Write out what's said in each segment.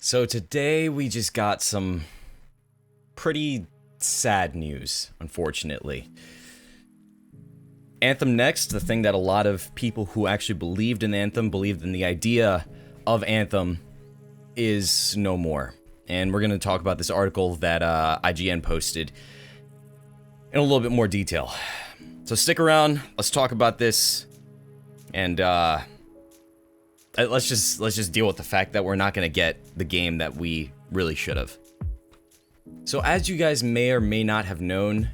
So today we just got some pretty sad news, unfortunately. Anthem Next, the thing that a lot of people who actually believed in Anthem, believed in the idea of Anthem, is no more. And we're going to talk about this article that IGN posted in a little bit more detail. So stick around, let's talk about this, and let's just deal with the fact that we're not going to get the game that we really should have. So as you guys may or may not have known,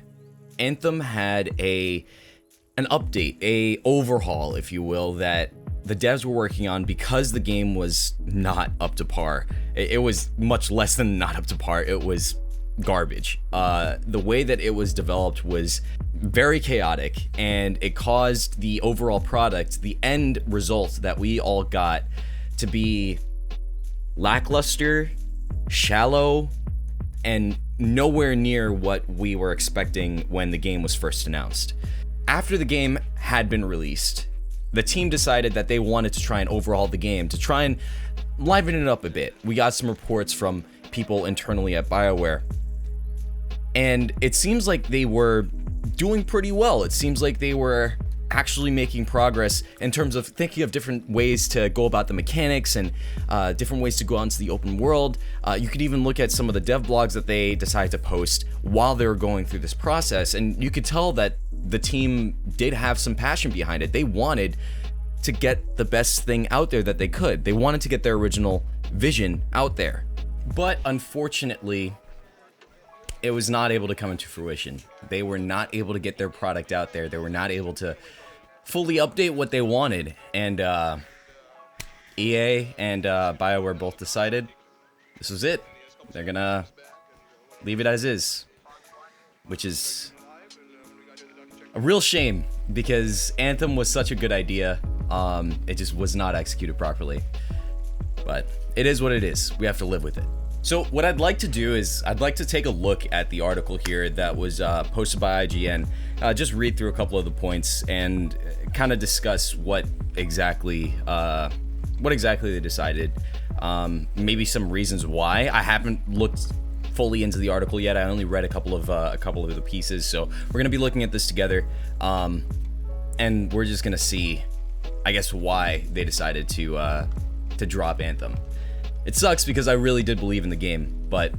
Anthem had an update, a overhaul, if you will, that the devs were working on because the game was not up to par. It was much less than not up to par. It was garbage. The way that it was developed was very chaotic, and it caused the overall product, the end result that we all got, to be lackluster, shallow, and nowhere near what we were expecting when the game was first announced. After the game had been released, the team decided that they wanted to try and overhaul the game, to try and liven it up a bit. We got some reports from people internally at BioWare, and it seems like they were doing pretty well. It seems like they were actually making progress in terms of thinking of different ways to go about the mechanics and different ways to go out into the open world. You could even look at some of the dev blogs that they decided to post while they were going through this process, and you could tell that the team did have some passion behind it. They wanted to get the best thing out there that they could. They wanted to get their original vision out there. But unfortunately, it was not able to come into fruition. They were not able to get their product out there. They were not able to fully update what they wanted. And EA and BioWare both decided this was it. They're gonna leave it as is, which is a real shame because Anthem was such a good idea. It just was not executed properly. But it is what it is. We have to live with it. So what I'd like to do is I'd like to take a look at the article here that was posted by IGN, just read through a couple of the points and kind of discuss what exactly they decided, maybe some reasons why. I haven't looked fully into the article yet. I only read a couple of the pieces, so we're gonna be looking at this together, and we're just gonna see, I guess, why they decided to drop Anthem. It sucks because I really did believe in the game, but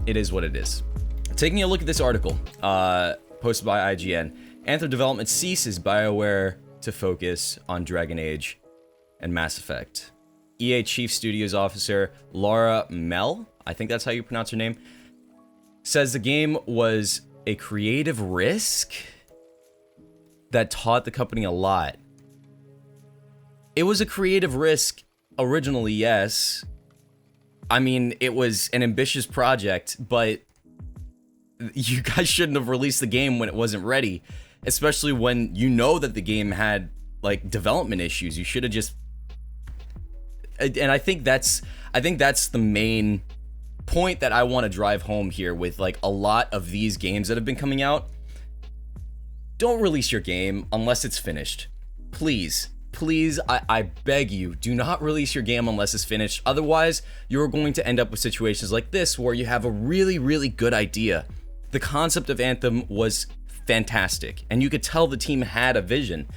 it is what it is. Taking a look at this article, posted by IGN, Anthem development ceases, BioWare to focus on Dragon Age and Mass Effect. EA Chief Studios Officer Laura Mel, I think that's how you pronounce her name, says the game was a creative risk that taught the company a lot. It was a creative risk originally, yes. I mean, it was an ambitious project, but you guys shouldn't have released the game when it wasn't ready, especially when you know that the game had like development issues. You should have just, and I think that's the main point that I want to drive home here with like a lot of these games that have been coming out. Don't release your game unless it's finished. Please, I beg you, do not release your game unless it's finished. Otherwise, you're going to end up with situations like this where you have a really, really good idea. The concept of Anthem was fantastic, and you could tell the team had a vision,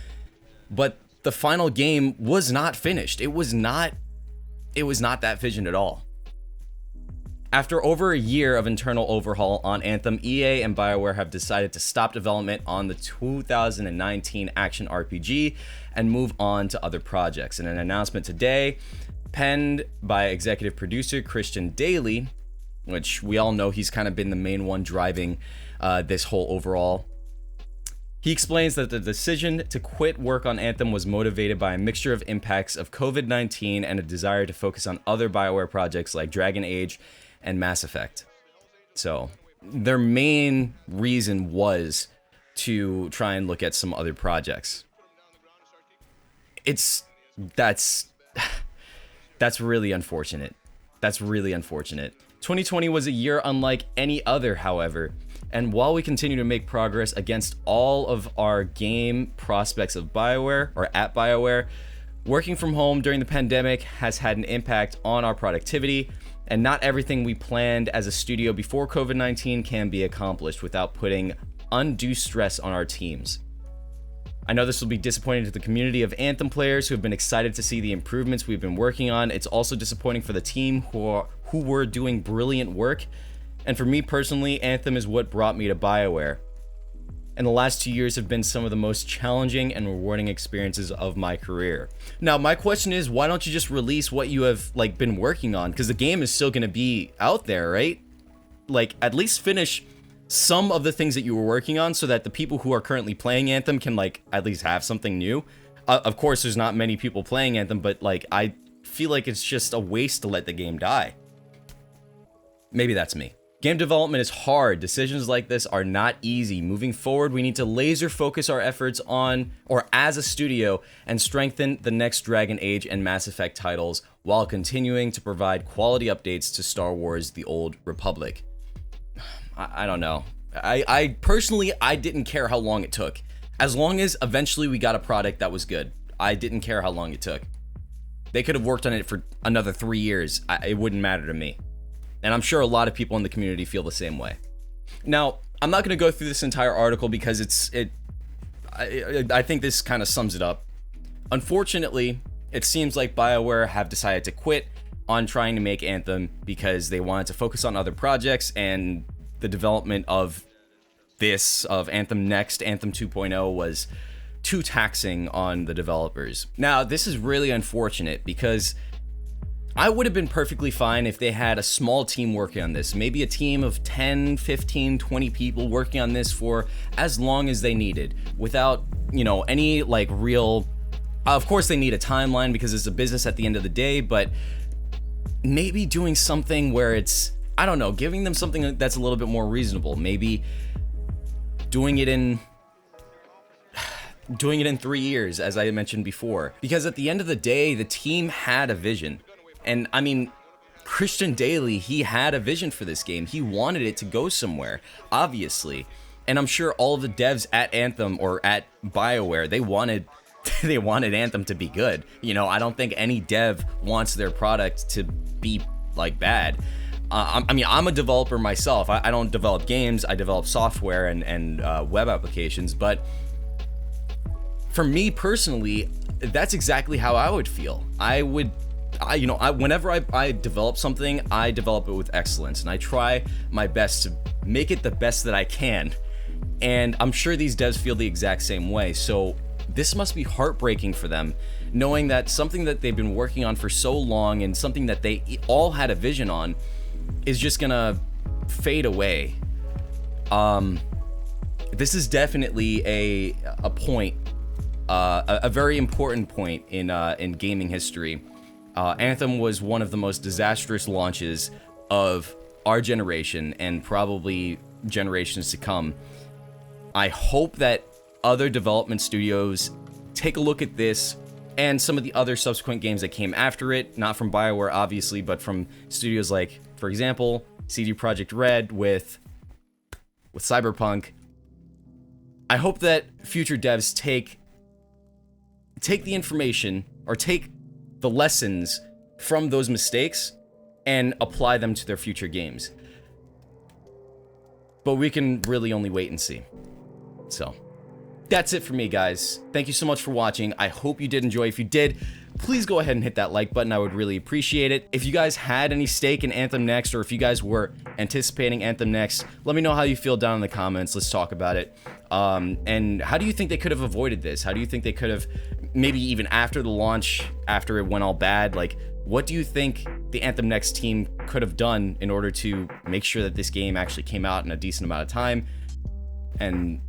but the final game was not finished. It was not that vision at all. After over a year of internal overhaul on Anthem, EA and BioWare have decided to stop development on the 2019 action RPG and move on to other projects. In an announcement today, penned by executive producer Christian Daly, which we all know he's kind of been the main one driving this whole overall, he explains that the decision to quit work on Anthem was motivated by a mixture of impacts of COVID-19 and a desire to focus on other BioWare projects like Dragon Age and Mass Effect. So their main reason was to try and look at some other projects. That's really unfortunate. 2020 was a year unlike any other, however, and while we continue to make progress against all of our game prospects of BioWare, or at BioWare, working from home during the pandemic has had an impact on our productivity And not everything we planned as a studio before COVID-19 can be accomplished without putting undue stress on our teams. I know this will be disappointing to the community of Anthem players who have been excited to see the improvements we've been working on. It's also disappointing for the team who were doing brilliant work. And for me personally, Anthem is what brought me to BioWare. And the last 2 years have been some of the most challenging and rewarding experiences of my career. Now, my question is, why don't you just release what you have like been working on? Because the game is still going to be out there, right? Like, at least finish some of the things that you were working on so that the people who are currently playing Anthem can like at least have something new. Of course, there's not many people playing Anthem, but like I feel like it's just a waste to let the game die. Maybe that's me. Game development is hard. Decisions like this are not easy. Moving forward, we need to laser focus our efforts on, or as a studio, and strengthen the next Dragon Age and Mass Effect titles while continuing to provide quality updates to Star Wars: The Old Republic. I don't know. I personally, I didn't care how long it took. As long as eventually we got a product that was good. I didn't care how long it took. They could have worked on it for another 3 years. It wouldn't matter to me. And I'm sure a lot of people in the community feel the same way. Now, I'm not going to go through this entire article because I think this kind of sums it up. Unfortunately, it seems like BioWare have decided to quit on trying to make Anthem because they wanted to focus on other projects, and the development of Anthem Next, Anthem 2.0 was too taxing on the developers. Now, this is really unfortunate because I would have been perfectly fine if they had a small team working on this. Maybe a team of 10, 15, 20 people working on this for as long as they needed without, you know, any like real... Of course they need a timeline because it's a business at the end of the day, but maybe doing something where it's, I don't know, giving them something that's a little bit more reasonable. Maybe doing it in 3 years, as I mentioned before. Because at the end of the day, the team had a vision. And I mean, Christian Daly, he had a vision for this game. He wanted it to go somewhere, obviously. And I'm sure all of the devs at Anthem or at BioWare, they wanted Anthem to be good. You know, I don't think any dev wants their product to be like bad. I mean, I'm a developer myself. I don't develop games. I develop software and web applications. But for me personally, that's exactly how I would feel. Whenever I develop something, I develop it with excellence, and I try my best to make it the best that I can. And I'm sure these devs feel the exact same way. So this must be heartbreaking for them, knowing that something that they've been working on for so long and something that they all had a vision on is just gonna fade away. This is definitely a point, a very important point in gaming history. Anthem was one of the most disastrous launches of our generation and probably generations to come. I hope that other development studios take a look at this and some of the other subsequent games that came after it, not from BioWare obviously, but from studios like, for example, CD Projekt Red with Cyberpunk. I hope that future devs take the information or take the lessons from those mistakes and apply them to their future games. But we can really only wait and see. So that's it for me, guys. Thank you so much for watching. I hope you did enjoy. If you did, please go ahead and hit that like button. I would really appreciate it. If you guys had any stake in Anthem Next, or if you guys were anticipating Anthem Next, let me know how you feel down in the comments. Let's talk about it. And how do you think they could have avoided this? How do you think they could have, maybe even after the launch, after it went all bad, like, what do you think the Anthem Next team could have done in order to make sure that this game actually came out in a decent amount of time and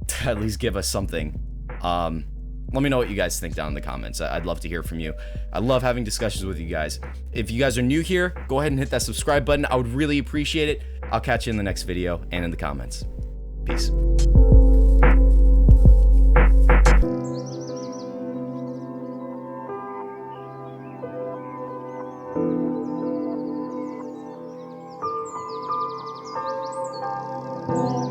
to at least give us something? Let me know what you guys think down in the comments. I'd love to hear from you. I love having discussions with you guys. If you guys are new here, go ahead and hit that subscribe button. I would really appreciate it. I'll catch you in the next video and in the comments. Peace. Oh.